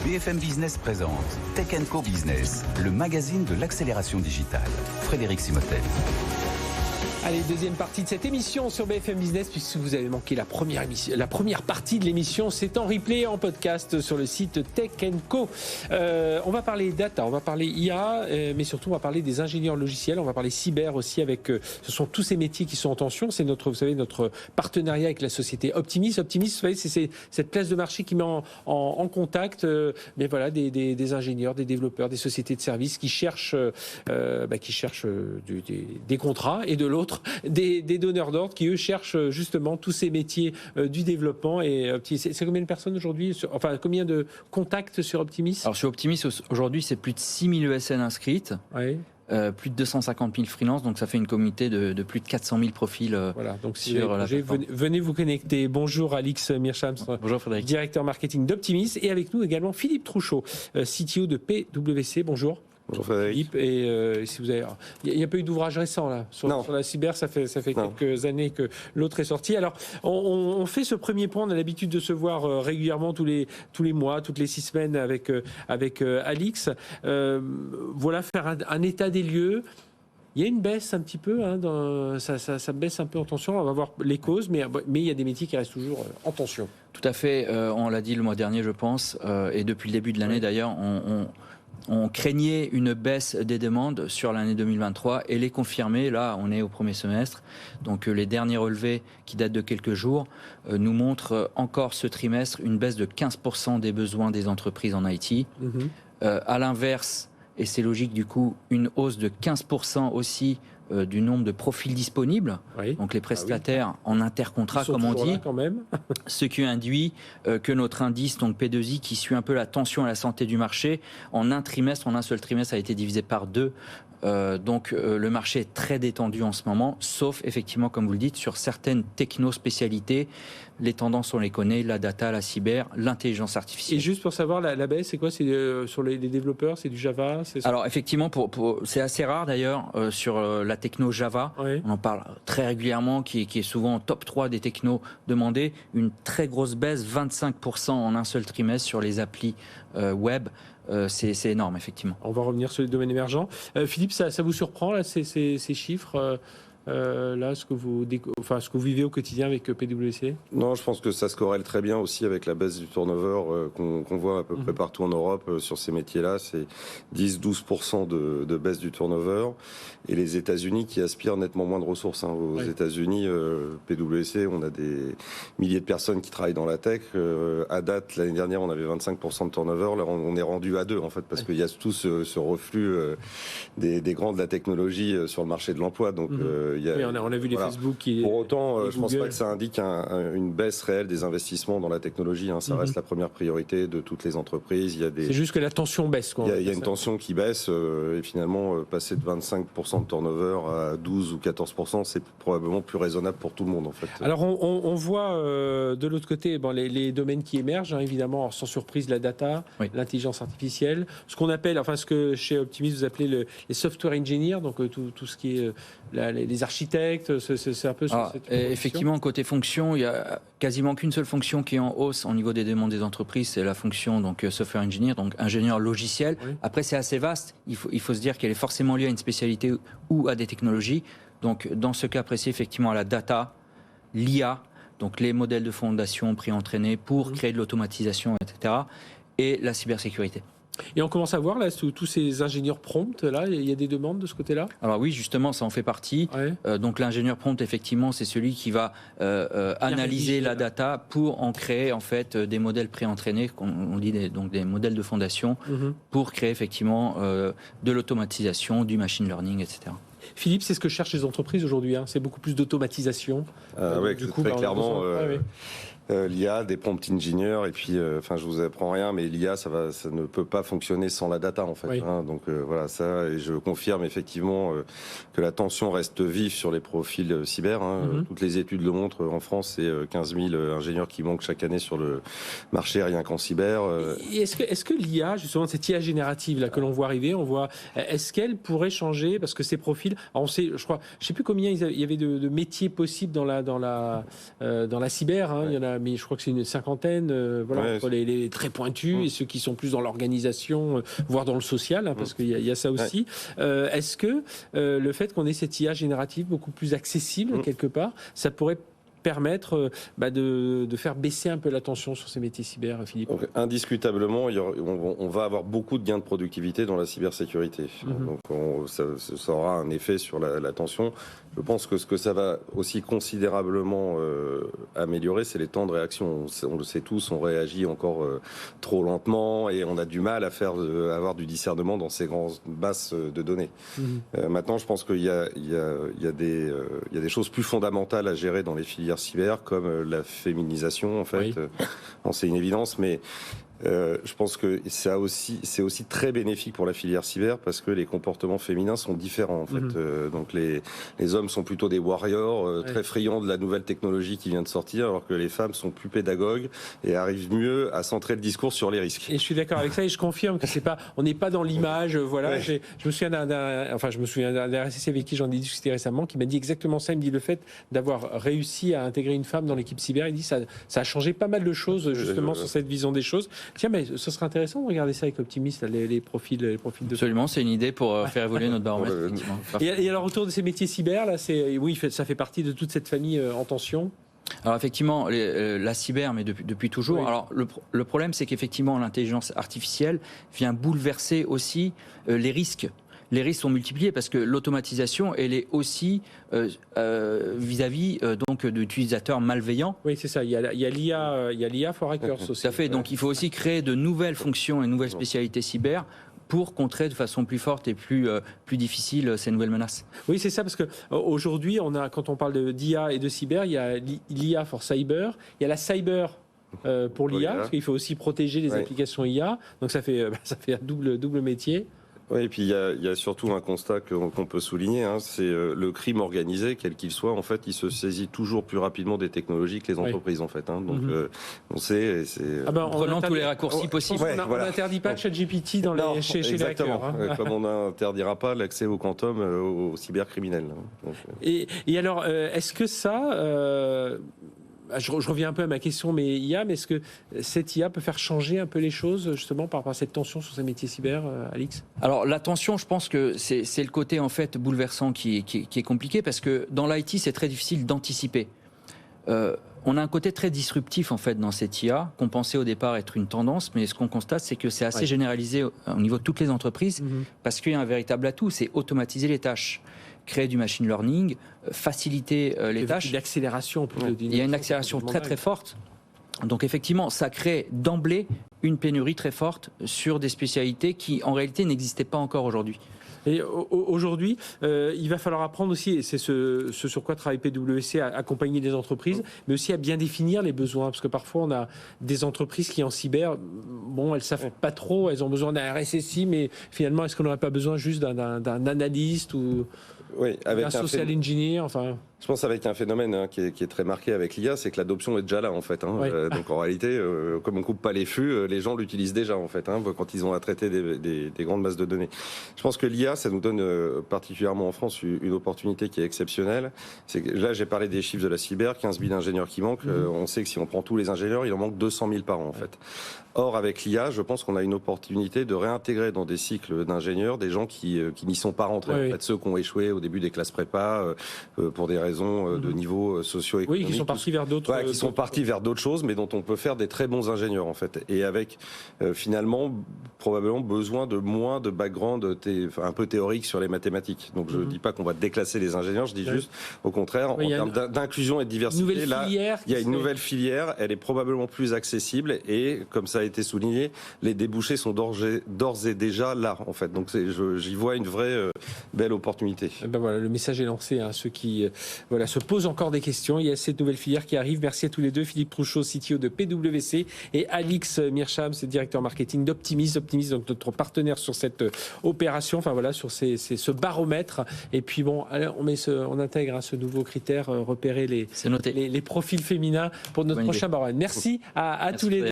BFM Business présente Tech Co Business, le magazine de l'accélération digitale. Frédéric Simotel. Allez, deuxième partie de cette émission sur BFM Business, puisque vous avez manqué la première partie de l'émission, c'est en replay, en podcast sur le site Tech Co. On va parler data, on va parler IA, mais surtout on va parler des ingénieurs logiciels, on va parler cyber aussi avec, ce sont tous ces métiers qui sont en tension. C'est notre, vous savez, notre partenariat avec la société Optimis. Optimis, vous savez, c'est cette place de marché qui met en contact, mais voilà, des ingénieurs, des développeurs, des sociétés de services qui cherchent, des contrats, et de l'autre des donneurs d'ordre qui eux cherchent justement tous ces métiers du développement. Et c'est combien de personnes aujourd'hui, enfin combien de contacts sur Optimis? Alors sur Optimis aujourd'hui c'est plus de 6000 ESN inscrites. Oui. Plus de 250 000 freelances, donc ça fait une communauté de plus de 400 000 profils. Voilà, donc si venez vous connecter. Bonjour Alix Mearshams, bonjour Frédéric, directeur marketing d'Optimis, et avec nous également Philippe Trouchot, CTO de PwC. Bonjour. Bonjour Frédéric. Et si vous avez, il n'y a pas eu d'ouvrage récent là sur la cyber, ça fait quelques années que l'autre est sorti. Alors on fait ce premier point, on a l'habitude de se voir régulièrement tous les mois, toutes les 6 semaines avec Alix. Voilà, faire un état des lieux. Il y a une baisse un petit peu, ça baisse un peu en tension. On va voir les causes, mais il y a des métiers qui restent toujours en tension. Tout à fait. On l'a dit le mois dernier, je pense, et depuis le début de l'année d'ailleurs, on craignait une baisse des demandes sur l'année 2023 et les confirmer. Là, on est au premier semestre. Donc, les derniers relevés qui datent de quelques jours nous montrent encore ce trimestre une baisse de 15% des besoins des entreprises en IT. À l'inverse, et c'est logique du coup, une hausse de 15% aussi du nombre de profils disponibles, donc les prestataires en intercontrat comme on dit, quand même. Ce qui induit que notre indice, donc P2I, qui suit un peu la tension et la santé du marché, en un seul trimestre a été divisé par 2. Donc le marché est très détendu en ce moment, sauf effectivement, comme vous le dites, sur certaines techno-spécialités. Les tendances, on les connaît, la data, la cyber, l'intelligence artificielle. Et juste pour savoir, la baisse, c'est quoi? C'est sur les développeurs, c'est du Java? Alors effectivement, c'est assez rare d'ailleurs sur la techno Java. Oui. On en parle très régulièrement, qui est souvent en top 3 des technos demandés. Une très grosse baisse, 25% en un seul trimestre sur les applis web. C'est énorme, effectivement. On va revenir sur les domaines émergents. Philippe, ça vous surprend, là, ces chiffres là, ce que vous vivez au quotidien avec PwC? Non, je pense que ça se corrèle très bien aussi avec la baisse du turnover qu'on voit à peu près partout en Europe sur ces métiers-là. C'est 10-12% de baisse du turnover. Et les États-Unis qui aspirent nettement moins de ressources. Aux États-Unis, PwC, on a des milliers de personnes qui travaillent dans la tech. À date, l'année dernière, on avait 25% de turnover. Là, on est rendu à 2 en fait, parce qu'il y a tout ce reflux des grands de la technologie sur le marché de l'emploi. Donc on a vu les Facebook qui... Pour autant, je ne pense pas que ça indique une baisse réelle des investissements dans la technologie. Ça reste la première priorité de toutes les entreprises. C'est juste que la tension baisse. Il y a une tension qui baisse et finalement, passer de 25% de turnover à 12 ou 14%, c'est probablement plus raisonnable pour tout le monde en fait. Alors on voit de l'autre côté les domaines qui émergent, évidemment, sans surprise, la data, l'intelligence artificielle, ce qu'on appelle, ce que chez Optimis vous appelez les software engineers, donc tout ce qui est les architectes, c'est un peu effectivement, côté fonction, il y a quasiment qu'une seule fonction qui est en hausse au niveau des demandes des entreprises, c'est la fonction donc software engineer, donc ingénieur logiciel. Après, c'est assez vaste. Il faut se dire qu'elle est forcément liée à une spécialité ou à des technologies. Donc, dans ce cas précis, effectivement, à la data, l'IA, donc les modèles de fondation pré-entraînés pour créer de l'automatisation, etc., et la cybersécurité. Et on commence à voir là tous ces ingénieurs prompt, là, il y a des demandes de ce côté-là? Alors oui, justement, ça en fait partie. Donc l'ingénieur prompt, effectivement, c'est celui qui va analyser la data pour en créer en fait des modèles pré-entraînés, on dit donc des modèles de fondation, pour créer effectivement de l'automatisation, du machine learning, etc. Philippe, c'est ce que cherchent les entreprises aujourd'hui, c'est beaucoup plus d'automatisation. Oui, très clairement. L'IA, des prompt engineers, et puis, je vous apprends rien, mais l'IA, ça ne peut pas fonctionner sans la data, en fait. Donc voilà, ça, et je confirme effectivement que la tension reste vive sur les profils cyber. Toutes les études le montrent. En France, c'est 15 000 ingénieurs qui manquent chaque année sur le marché, rien qu'en cyber. Et est-ce que l'IA, justement, cette IA générative là que l'on voit arriver, est-ce qu'elle pourrait changer, parce que ces profils, alors on sait, je sais plus combien il y avait de métiers possibles dans la cyber. Il y en a mais je crois que c'est une cinquantaine, entre les très pointus et ceux qui sont plus dans l'organisation, voire dans le social, parce qu'il y a ça aussi. Est-ce que le fait qu'on ait cette IA générative beaucoup plus accessible quelque part, ça pourrait permettre de faire baisser un peu la tension sur ces métiers cyber, Philippe? Donc, indiscutablement, on va avoir beaucoup de gains de productivité dans la cybersécurité. Donc ça aura un effet sur la tension. Je pense que ce que ça va aussi considérablement améliorer, c'est les temps de réaction. On le sait tous, on réagit encore trop lentement et on a du mal à avoir du discernement dans ces grandes masses de données. Maintenant, je pense qu'il y a des choses plus fondamentales à gérer dans les filières cyber, comme la féminisation, en fait. C'est une évidence, mais je pense que c'est aussi très bénéfique pour la filière cyber parce que les comportements féminins sont différents, en fait. Donc les hommes sont plutôt des warriors, très friands de la nouvelle technologie qui vient de sortir, alors que les femmes sont plus pédagogues et arrivent mieux à centrer le discours sur les risques. Et je suis d'accord avec ça et je confirme que on n'est pas dans l'image. Voilà, je me souviens d'un RSSI avec qui j'en ai discuté récemment, qui m'a dit exactement ça. Il me dit le fait d'avoir réussi à intégrer une femme dans l'équipe cyber, il dit ça a changé pas mal de choses justement sur cette vision des choses. Tiens, mais ce serait intéressant de regarder ça avec Optimis, les profils de... Absolument, c'est une idée pour faire évoluer notre baromètre. Et alors autour de ces métiers cyber, là, ça fait partie de toute cette famille en tension. Alors effectivement, la cyber, mais depuis toujours. Oui. Alors le problème, c'est qu'effectivement, l'intelligence artificielle vient bouleverser aussi les risques. Les risques sont multipliés parce que l'automatisation, elle est aussi vis-à-vis donc d'utilisateurs malveillants. Oui, c'est ça. Il y a l'IA for hackers aussi. Tout à fait. Donc il faut aussi créer de nouvelles fonctions et de nouvelles spécialités cyber pour contrer de façon plus forte et plus difficile ces nouvelles menaces. Oui, c'est ça, parce qu'aujourd'hui, quand on parle d'IA et de cyber, il y a l'IA for cyber, il y a la cyber pour l'IA, parce qu'il faut aussi protéger les applications IA, donc ça fait un double métier. Oui, et puis il y a surtout un constat qu'on peut souligner, c'est le crime organisé, quel qu'il soit, en fait, il se saisit toujours plus rapidement des technologies que les entreprises, en fait. Donc on sait, prenant tous les raccourcis possibles. On n'interdit pas ChatGPT chez les hackers. Comme on n'interdira pas l'accès au quantum aux cybercriminels. Et alors, est-ce que ça... Je reviens un peu à ma question, mais est-ce que cette IA peut faire changer un peu les choses, justement, par rapport à cette tension sur ces métiers cyber, Alix? Alors, la tension, je pense que c'est le côté, en fait, bouleversant qui est compliqué, parce que dans l'IT, c'est très difficile d'anticiper. On a un côté très disruptif, en fait, dans cette IA, qu'on pensait au départ être une tendance, mais ce qu'on constate, c'est que c'est assez généralisé au niveau de toutes les entreprises, parce qu'il y a un véritable atout, c'est automatiser les tâches, créer du machine learning, faciliter les tâches. L'accélération. Il y a une accélération très très forte. Donc effectivement, ça crée d'emblée une pénurie très forte sur des spécialités qui en réalité n'existaient pas encore aujourd'hui. Et aujourd'hui, il va falloir apprendre aussi, et c'est ce sur quoi travaille PwC, à accompagner les entreprises, mais aussi à bien définir les besoins. Parce que parfois, on a des entreprises qui, en cyber, elles ne savent pas trop, elles ont besoin d'un RSSI, mais finalement, est-ce qu'on n'aurait pas besoin juste d'un analyste ou un social engineer, Je pense avec un phénomène qui est très marqué avec l'IA, c'est que l'adoption est déjà là, en fait. Donc en réalité, comme on coupe pas les fûts, les gens l'utilisent déjà, en fait, quand ils ont à traiter des grandes masses de données. Je pense que l'IA, ça nous donne particulièrement en France une opportunité qui est exceptionnelle. C'est que là, j'ai parlé des chiffres de la cyber, 15 000 ingénieurs qui manquent. On sait que si on prend tous les ingénieurs, il en manque 200 000 par an, en fait. Or, avec l'IA, je pense qu'on a une opportunité de réintégrer dans des cycles d'ingénieurs des gens qui n'y sont pas rentrés. En fait, ceux qui ont échoué au début des classes prépa pour des raisons de niveau socio-économique. Oui, qui sont partis vers d'autres. Qui sont partis vers d'autres choses, mais dont on peut faire des très bons ingénieurs, en fait. Et avec, finalement, probablement besoin de moins de background un peu théorique sur les mathématiques. Donc, je ne dis pas qu'on va déclasser les ingénieurs, je dis juste, au contraire, en termes d'inclusion et de diversité, là, il y a une nouvelle filière, elle est probablement plus accessible et, comme ça a été souligné, les débouchés sont d'ores et déjà là, en fait. Donc, j'y vois une vraie belle opportunité. Voilà, le message est lancé à ceux qui se posent encore des questions. Il y a cette nouvelle filière qui arrive. Merci à tous les deux. Philippe Trouchot, CTO de PwC, et Alix Mircham, directeur marketing d'Optimis. Optimis, donc notre partenaire sur cette opération, sur ce baromètre. Et puis on intègre ce nouveau critère, repérer les profils féminins pour notre prochain baromètre. Merci à tous les deux.